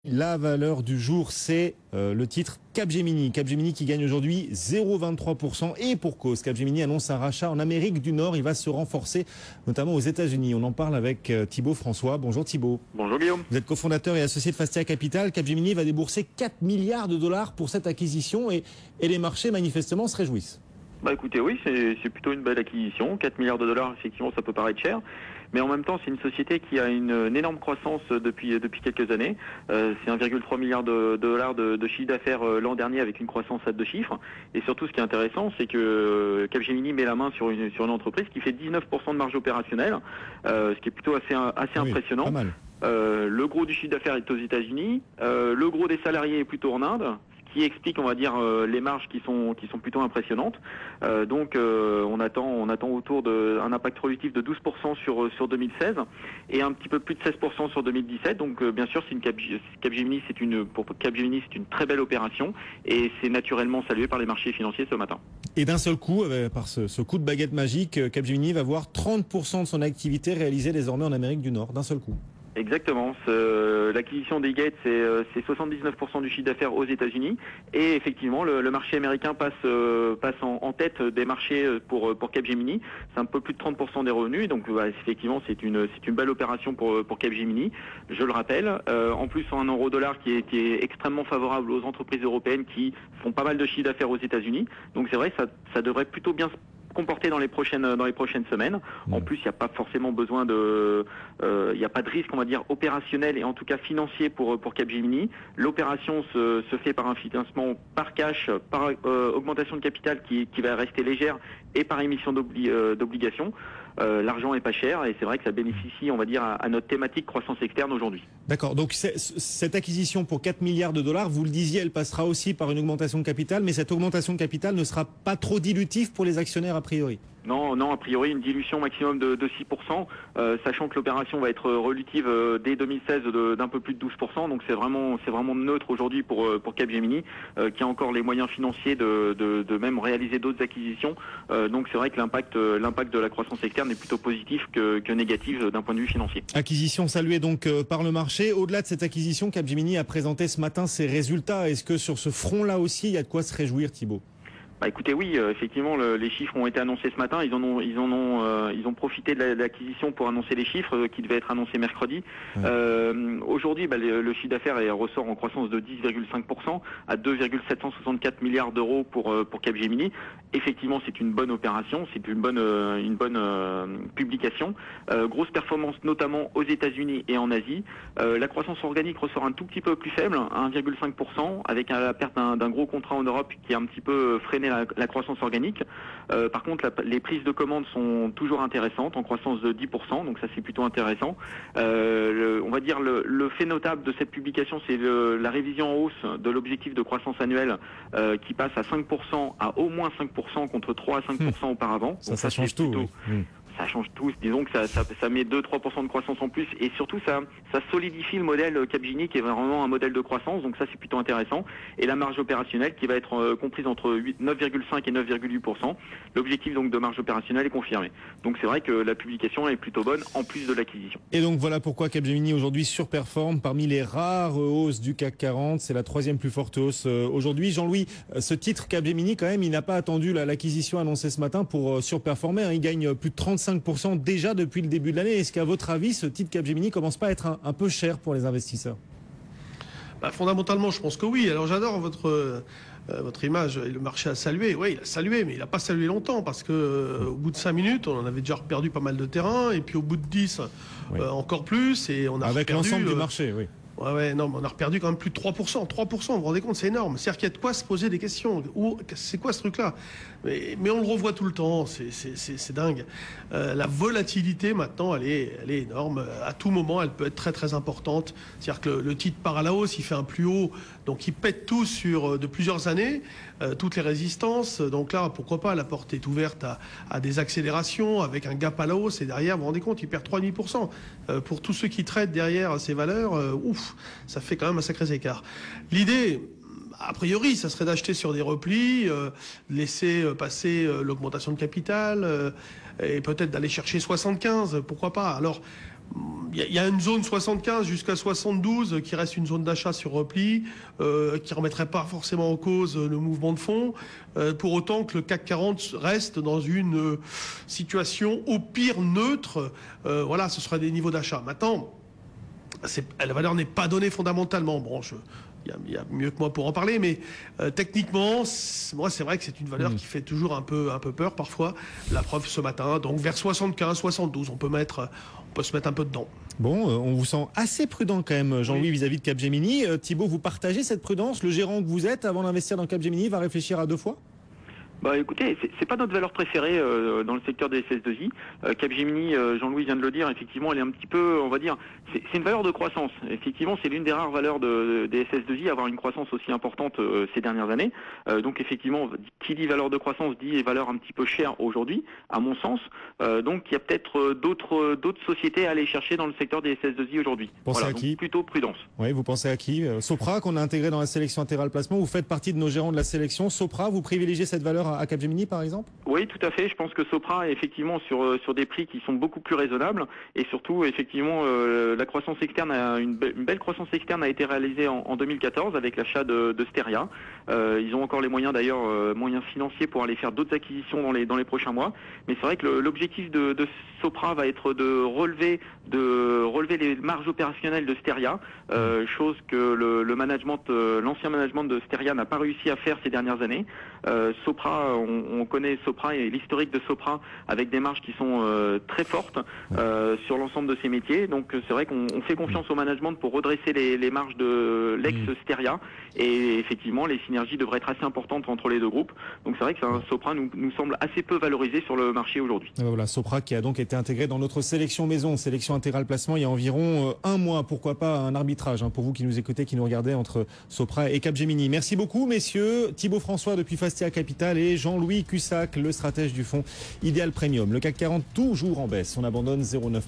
La valeur du jour, c'est le titre Capgemini. Capgemini qui gagne aujourd'hui 0,23% et pour cause. Capgemini annonce un rachat en Amérique du Nord. Il va se renforcer, notamment aux États-Unis. On en parle avec Thibaut François. Bonjour Thibaut. Bonjour Guillaume. Vous êtes cofondateur et associé de Fastia Capital. Capgemini va débourser 4 milliards de dollars pour cette acquisition et les marchés manifestement se réjouissent. Bah écoutez, oui, c'est plutôt une belle acquisition. 4 milliards de dollars, effectivement, ça peut paraître cher. Mais en même temps, c'est une société qui a une énorme croissance depuis quelques années. C'est 1,3 milliard de dollars de chiffre d'affaires l'an dernier avec une croissance à 2 chiffres. Et surtout, ce qui est intéressant, c'est que Capgemini met la main sur une entreprise qui fait 19% de marge opérationnelle, ce qui est plutôt assez impressionnant. Pas mal. Le gros du chiffre d'affaires est aux États-Unis. Le gros des salariés est plutôt en Inde, qui explique, on va dire, les marges qui sont plutôt impressionnantes. Donc on attend autour d'un impact productif de 12% sur 2016 et un petit peu plus de 16% sur 2017. Donc bien sûr, pour Capgemini, c'est une très belle opération et c'est naturellement salué par les marchés financiers ce matin. Et d'un seul coup, par ce coup de baguette magique, Capgemini va voir 30% de son activité réalisée désormais en Amérique du Nord, d'un seul coup. Exactement. L'acquisition d'Eagate, c'est 79% du chiffre d'affaires aux États-Unis. Et effectivement, le marché américain passe en tête des marchés pour Capgemini. C'est un peu plus de 30% des revenus. Donc effectivement, c'est une belle opération pour Capgemini. Je le rappelle. En plus, un euro-dollar qui est extrêmement favorable aux entreprises européennes qui font pas mal de chiffre d'affaires aux États-Unis. Donc c'est vrai, ça devrait plutôt bien se comporter dans les prochaines semaines. En plus, il n'y a pas forcément besoin il n'y a pas de risque, on va dire, opérationnel et en tout cas financier pour Capgemini. L'opération se fait par un financement par cash, par augmentation de capital qui va rester légère et par émission d'obligations. L'argent est pas cher et c'est vrai que ça bénéficie, on va dire, à notre thématique croissance externe aujourd'hui. D'accord, donc cette acquisition pour 4 milliards de dollars, vous le disiez, elle passera aussi par une augmentation de capital, mais cette augmentation de capital ne sera pas trop dilutive pour les actionnaires a priori. Non, a priori une dilution maximum de 6%, sachant que l'opération va être relutive dès 2016 d'un peu plus de 12%, donc c'est vraiment neutre aujourd'hui pour Capgemini, qui a encore les moyens financiers de même réaliser d'autres acquisitions. Donc c'est vrai que l'impact de la croissance externe est plutôt positif que négatif d'un point de vue financier. Acquisition saluée donc par le marché. Au-delà de cette acquisition, Capgemini a présenté ce matin ses résultats. Est-ce que sur ce front-là aussi, il y a de quoi se réjouir, Thibaut ? Bah écoutez, oui, effectivement, les chiffres ont été annoncés ce matin. Ils ont profité de l'acquisition pour annoncer les chiffres qui devaient être annoncés mercredi. Ouais. Aujourd'hui, le chiffre d'affaires ressort en croissance de 10,5% à 2,764 milliards d'euros pour Capgemini. Effectivement, c'est une bonne opération, c'est une bonne publication. Grosse performance notamment aux États-Unis et en Asie. La croissance organique ressort un tout petit peu plus faible, 1,5%, avec la perte d'un gros contrat en Europe qui a un petit peu freiné la croissance organique. Par contre, les prises de commandes sont toujours intéressantes, en croissance de 10%, donc ça c'est plutôt intéressant. On va dire le fait notable de cette publication, c'est la révision en hausse de l'objectif de croissance annuelle qui passe à 5% à au moins 5% contre 3 à 5% auparavant. Ça change tout. Plutôt, oui. Ça change tout, disons que ça met 2-3% de croissance en plus et surtout ça solidifie le modèle Capgemini qui est vraiment un modèle de croissance, donc ça c'est plutôt intéressant. Et la marge opérationnelle qui va être comprise entre 9,5 et 9,8%. L'objectif donc de marge opérationnelle est confirmé. Donc c'est vrai que la publication est plutôt bonne en plus de l'acquisition. Et donc voilà pourquoi Capgemini aujourd'hui surperforme parmi les rares hausses du CAC 40. C'est la 3e plus forte hausse aujourd'hui. Jean-Louis, ce titre Capgemini quand même, il n'a pas attendu l'acquisition annoncée ce matin pour surperformer. Il gagne plus de 35% déjà depuis le début de l'année. Est-ce qu'à votre avis, ce titre Capgemini commence pas à être un peu cher pour les investisseurs ? Fondamentalement, je pense que oui. Alors j'adore votre image. Le marché a salué. Oui, il a salué, mais il n'a pas salué longtemps parce que au bout de 5 minutes, on en avait déjà perdu pas mal de terrain. Et puis au bout de 10, oui. Encore plus. Et on a avec l'ensemble du marché, oui. Ouais, non, mais on a perdu quand même plus de 3%. 3%, vous vous rendez compte, c'est énorme. C'est-à-dire qu'il y a de quoi se poser des questions. C'est quoi ce truc-là ? Mais on le revoit tout le temps, c'est dingue. La volatilité, maintenant, elle est énorme. À tout moment, elle peut être très, très importante. C'est-à-dire que le titre part à la hausse, il fait un plus haut, donc il pète tout de plusieurs années, toutes les résistances. Donc là, pourquoi pas, la porte est ouverte à des accélérations, avec un gap à la hausse, et derrière, vous vous rendez compte, il perd 3,5%. Pour tous ceux qui traitent derrière ces valeurs, ça fait quand même un sacré écart. L'idée, a priori, ça serait d'acheter sur des replis, laisser passer l'augmentation de capital et peut-être d'aller chercher 75, pourquoi pas. Alors, Il y a une zone 75 jusqu'à 72 qui reste une zone d'achat sur repli, qui ne remettrait pas forcément en cause le mouvement de fond, pour autant que le CAC 40 reste dans une situation au pire neutre. Voilà, ce sera des niveaux d'achat. Maintenant, la valeur n'est pas donnée fondamentalement. Bon, il y a mieux que moi pour en parler, mais techniquement, moi c'est vrai que c'est une valeur qui fait toujours un peu peur parfois. La preuve ce matin, donc vers 75, 72, on peut se mettre un peu dedans. Bon, on vous sent assez prudent quand même, Jean-Louis, vis-à-vis de Capgemini. Thibaut, vous partagez cette prudence? Le gérant que vous êtes, avant d'investir dans Capgemini, va réfléchir à 2 fois? Bah écoutez, c'est pas notre valeur préférée dans le secteur des SS2I. Capgemini, Jean-Louis vient de le dire, effectivement, elle est un petit peu, on va dire, c'est une valeur de croissance. Effectivement, c'est l'une des rares valeurs des SS2I à avoir une croissance aussi importante ces dernières années. Donc effectivement, qui dit valeur de croissance dit valeur un petit peu chère aujourd'hui, à mon sens. Donc il y a peut-être d'autres sociétés à aller chercher dans le secteur des SS2I aujourd'hui. Pensez à qui? Plutôt prudence. Oui, vous pensez à qui? Sopra, qu'on a intégré dans la sélection Intégral Placement. Vous faites partie de nos gérants de la sélection. Sopra, vous privilégiez cette valeur à Capgemini, par exemple? Oui, tout à fait. Je pense que Sopra est effectivement sur des prix qui sont beaucoup plus raisonnables, et surtout, effectivement, la croissance externe, une belle croissance externe a été réalisée en 2014 avec l'achat de Steria. Ils ont encore les moyens, d'ailleurs, moyens financiers pour aller faire d'autres acquisitions dans les prochains mois. Mais c'est vrai que l'objectif de Sopra va être de relever les marges opérationnelles de Steria, chose que l'ancien management de Steria n'a pas réussi à faire ces dernières années. Sopra, on connaît Sopra et l'historique de Sopra avec des marges qui sont très fortes sur l'ensemble de ses métiers. Donc c'est vrai qu'on fait confiance au management pour redresser les marges de l'ex-Steria, et effectivement les synergies devraient être assez importantes entre les deux groupes. Donc c'est vrai que Sopra nous semble assez peu valorisé sur le marché aujourd'hui. Voilà, Sopra qui a donc été intégré dans notre sélection maison, sélection Intégral Placement, il y a environ 1 mois. Pourquoi pas un arbitrage pour vous qui nous écoutez, qui nous regardez, entre Sopra et Capgemini. Merci beaucoup messieurs. Thibaut François depuis Fastia Capital et Jean-Louis Cussac, le stratège du fonds Ideal Premium. Le CAC 40 toujours en baisse, on abandonne 0,9%.